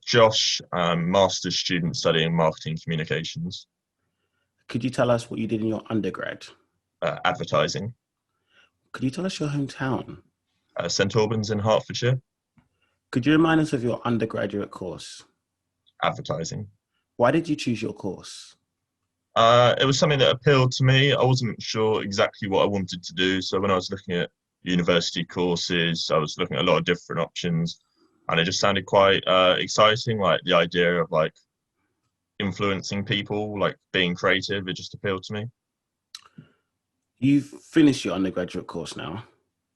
Josh, master's student studying marketing communications, Could you tell us what you did in your undergrad? advertising. Could you tell us your hometown? St Albans in Hertfordshire, Could you remind us of your undergraduate course? advertising. Why did you choose your course? It was something that appealed to me. I wasn't sure exactly what I wanted to do, so when I was looking at university courses, I was looking at a lot of different options, and it just sounded quite exciting. Like the idea of like influencing people, like being creative, it just appealed to me. You've finished your undergraduate course now.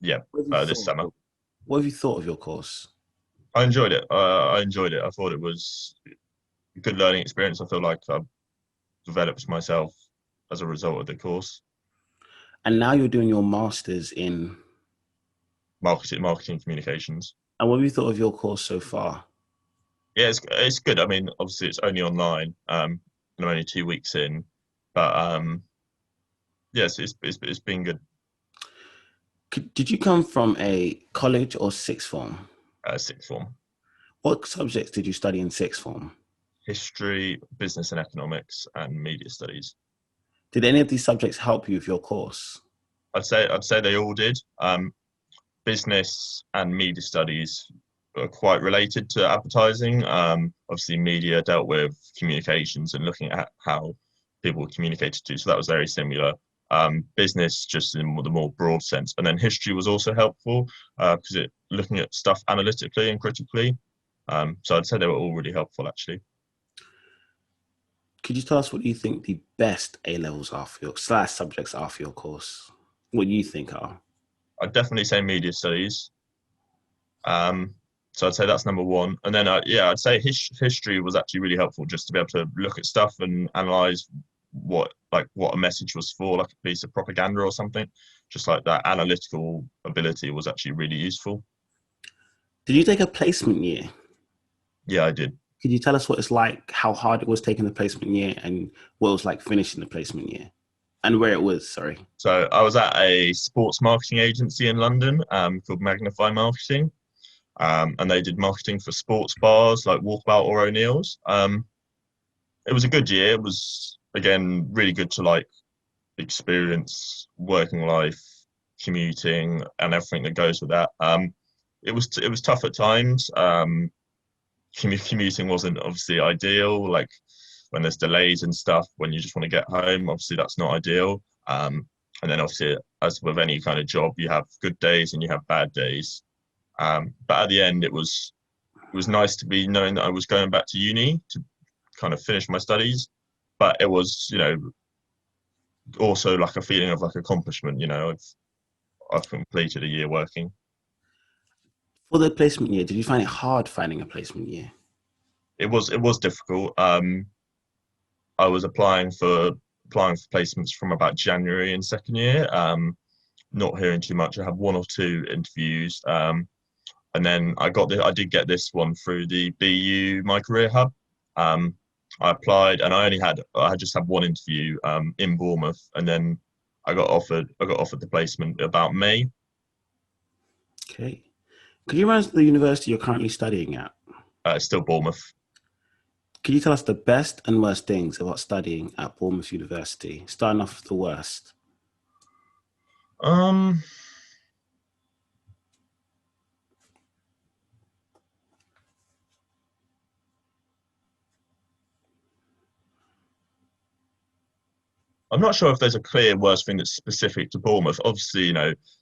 Yeah, What have you this thought? summer. What have you thought of your course? I enjoyed it. I enjoyed it. I thought it was a good learning experience. I feel like I've developed myself as a result of the course. And now you're doing your masters in. Marketing communications. And what have you thought of your course so far? Yeah, it's good. I mean, obviously it's only online, and I'm only 2 weeks in, but yes, it's been good. Did you come from a college or sixth form? Sixth form, What subjects did you study in sixth form? history, business and economics, and media studies. Did any of these subjects help you with your course? I'd say they all did. Business and media studies are quite related to advertising. Obviously, media dealt with communications and looking at how people were communicated to, so that was very similar. Business just in the more broad sense, and then history was also helpful because it looking at stuff analytically and critically. So I'd say they were all really helpful actually. Could you tell us what you think the best A levels are for your slash subjects are for your course? What you think are? I'd definitely say media studies. Um, so I'd say that's number one, and then yeah, I'd say history was actually really helpful just to be able to look at stuff and analyze what a message was for, like a piece of propaganda or something. Just like that analytical ability was actually really useful. Did you take a placement year? Yeah, I did. Could you tell us what it's like, how hard it was taking the placement year, and what it was like finishing the placement year, and where it was? Sorry. So I was at a sports marketing agency in London called Magnify Marketing, and they did marketing for sports bars like Walkabout or O'Neill's. It was a good year. It was again really good to like experience working life, commuting, and everything that goes with that. It was tough at times. Commuting wasn't obviously ideal. Like when there's delays and stuff, when you just want to get home, obviously that's not ideal. And then obviously, as with any kind of job, you have good days and you have bad days. But at the end, it was nice to be knowing that I was going back to uni to kind of finish my studies. But it was, also like a feeling of like accomplishment. I've completed a year working. For the placement year, did you find it hard finding a placement year? It was difficult. I was applying for placements from about January in second year. Not hearing too much. I had one or two interviews, and then I did get this one through the BU My Career Hub. Um, I applied, and I had just had one interview in Bournemouth, and then I got offered the placement about May. Okay. Could you remind us of the university you're currently studying at? Still Bournemouth. Could you tell us the best and worst things about studying at Bournemouth University? Starting off with the worst. Um, I'm not sure if there's a clear worst thing that's specific to Bournemouth. Obviously,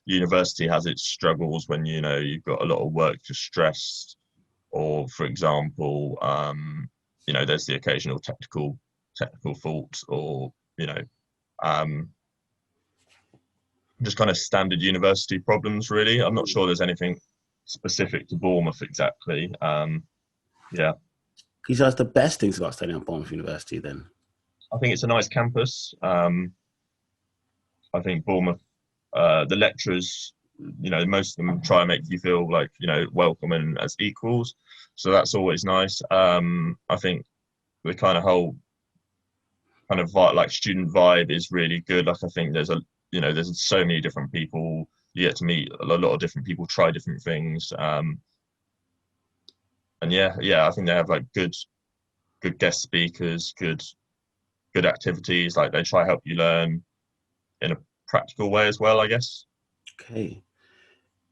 university has its struggles when you've got a lot of work to stress, or for example, there's the occasional technical fault, or um, just kind of standard university problems. Really, I'm not sure there's anything specific to Bournemouth exactly. Yeah, Could you tell us the best things about studying at Bournemouth University then? I think it's a nice campus. I think Bournemouth, the lecturers, most of them try and make you feel like, welcome and as equals. So that's always nice. I think the kind of whole kind of like student vibe is really good. Like I think there's so many different people. You get to meet a lot of different people, try different things. And And I think they have like good guest speakers, good activities. Like they try to help you learn in a practical way as well, I guess. Okay.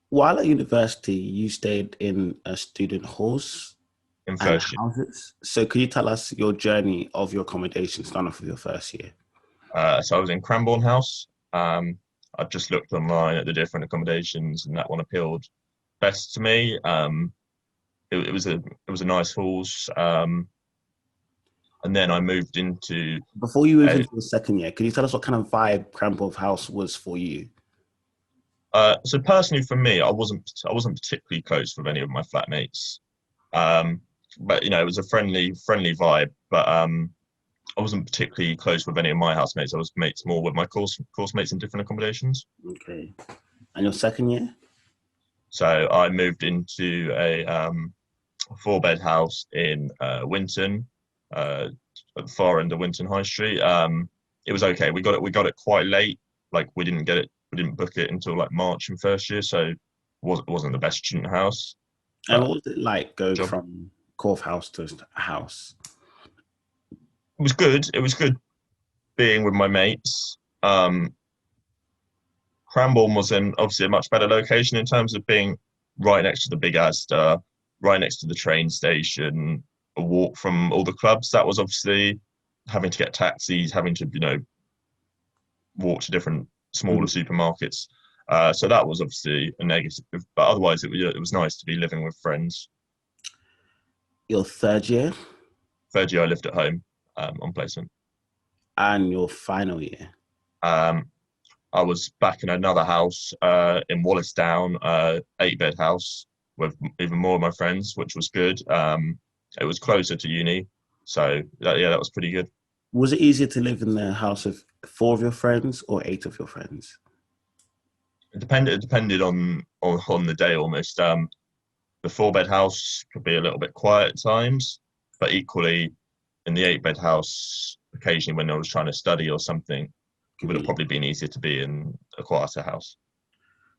While at university, you stayed in student halls In and first year. houses. So could you tell us your journey of your accommodation starting off with your first year? So I was in Cranborne House. I just looked online at the different accommodations, and that one appealed best to me. It was a nice halls, and then I moved into Before you moved a. into the second year, could you tell us what kind of vibe Cranborne House was for you? So personally, for me, I wasn't particularly close with any of my flatmates, um, but it was a friendly vibe. But I wasn't particularly close with any of my housemates. I was mates more with my course mates in different accommodations. Okay. And your second year? So I moved into a 4-bed house in Winton, uh, at the far end of Winton High Street. It was okay. We got it quite late. Like we didn't book it until like March in first year, so it wasn't the best student house. And But what was it like going job from Corf House to a house? it was good. It was good being with my mates. Cranbourne was in obviously a much better location in terms of being right next to the big Asda, right next to the train station, a walk from all the clubs. That was obviously having to get taxis, having to walk to different smaller Mm. supermarkets. So that was obviously a negative, but otherwise it was nice to be living with friends. Your third year Third year I lived at home on placement. and your final year. Um, I was back in another house in Wallace Down, 8-bed house with even more of my friends, which was good. It was closer to uni, so that was pretty good. Was it easier to live in the house of four of your friends or eight of your friends? It depended on the day almost. The 4-bed house could be a little bit quiet at times, but equally in the 8-bed house, occasionally when I was trying to study or something, it would have probably been easier to be in a quieter house.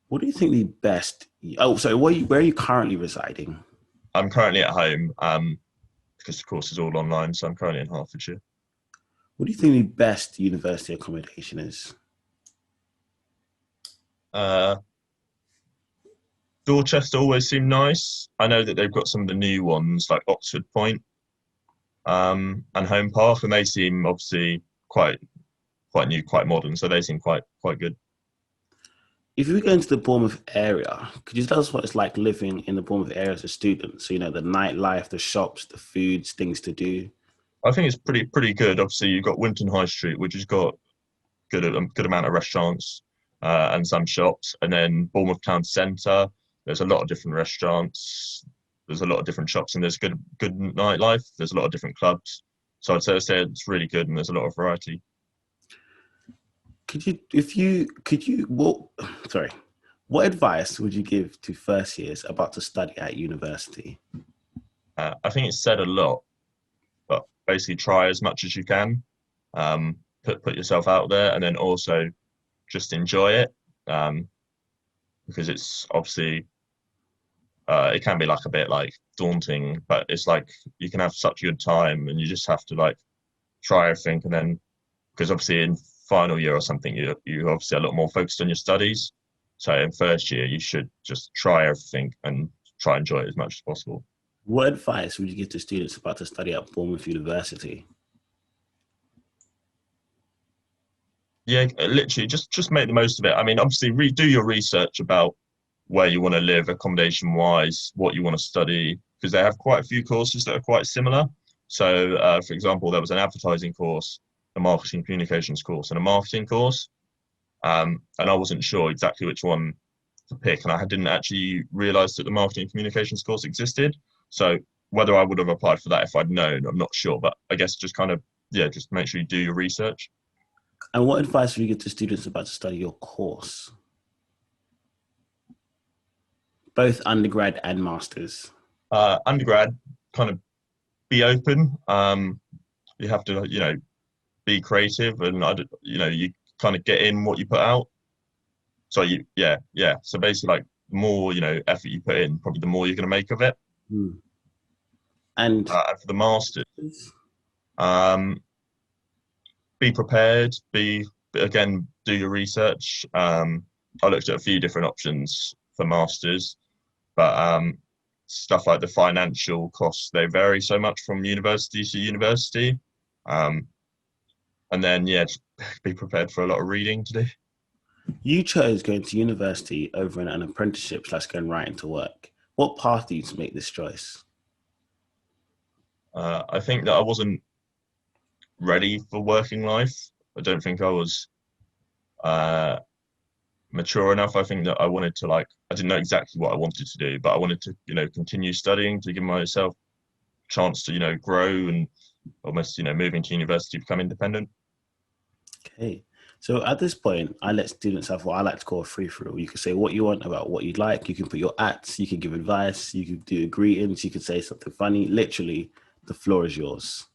What do you think the best? Oh, so where are you currently residing? I'm currently at home because the course is all online, so I'm currently in Hertfordshire. What do you think the best university accommodation is? Uh, Dorchester always seem nice. I know that they've got some of the new ones like Oxford Point and Home Park, and they seem obviously quite new, quite modern, so they seem quite good. If you go into the Bournemouth area, could you tell us what it's like living in the Bournemouth area as a student? So, the nightlife, the shops, the foods, things to do. I think it's pretty good. Obviously, you've got Winton High Street, which has got good amount of restaurants and some shops, and then Bournemouth Town Centre. There's a lot of different restaurants. There's a lot of different shops, and there's good nightlife. There's a lot of different clubs. So I'd say it's really good, and there's a lot of variety. What advice would you give to first years about to study at university? I think it's said a lot, but basically try as much as you can. Put yourself out there, and then also just enjoy it, because it's obviously it can be like a bit like daunting, but it's like you can have such a good time, and you just have to like try everything, and then because obviously in final year or something, you obviously a lot more focused on your studies. So in first year, you should just try everything and try and enjoy it as much as possible. What advice would you give to students about to study at Bournemouth University? Yeah, literally, just make the most of it. I mean, obviously, do your research about where you want to live, accommodation wise, what you want to study, because they have quite a few courses that are quite similar. So, for example, there was an advertising course, a marketing communications course, and a marketing course. And I wasn't sure exactly which one to pick, and I didn't actually realise that the marketing and communications course existed. So whether I would have applied for that if I'd known, I'm not sure. But I guess just kind of just make sure you do your research. And what advice would you give to students about to study your course? Both undergrad and masters. Undergrad, kind of be open. You have to, be creative, and you kind of get in what you put out. So So basically, like the more effort you put in, probably the more you're going to make of it. Hmm. And And for the masters, um, be prepared. Again, do your research. I looked at a few different options for masters, but stuff like the financial costs, they vary so much from university to university. Um, and then yeah, just be prepared for a lot of reading to do. you chose going to university over an apprenticeship / going right into work. What path did you to make this choice? I think that I wasn't ready for working life. I don't think I was uh, mature enough. I think that I wanted to I didn't know exactly what I wanted to do, but I wanted to, continue studying to give myself a chance to, grow and almost, moving to university, become independent. Okay. So at this point, I let students have what I like to call a free for all. You can say what you want about what you'd like. You can put your acts. You can give advice. You can do greetings. You can say something funny. Literally, the floor is yours.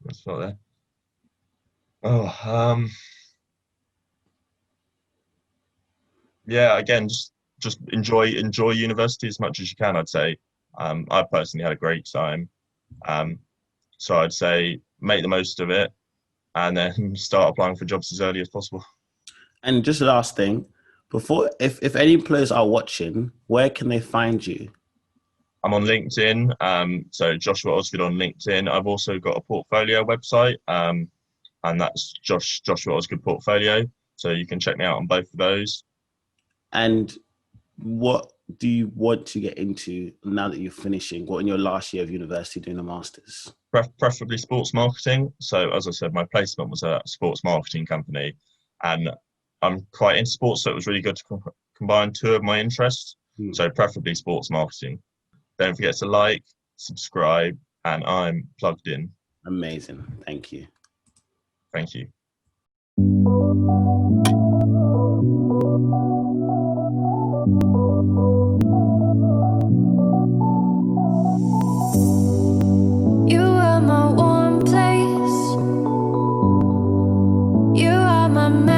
That's not there. Oh, yeah. Again, just enjoy university as much as you can. I'd say. I personally had a great time. Um, so I'd say make the most of it, and then start applying for jobs as early as possible. And just the last thing, before if any players are watching, where can they find you? I'm on LinkedIn, so Joshua Osgood on LinkedIn. I've also got a portfolio website, and that's Joshua Osgood Portfolio. So you can check me out on both of those. And what do you want to get into now that you're finishing? What in your last year of university doing a master's? Preferably sports marketing. So as I said, my placement was a sports marketing company, and I'm quite into sports, so it was really good to combine two of my interests. So preferably sports marketing. Don't forget to like, subscribe, and I'm plugged in. Amazing. Thank you. Thank you.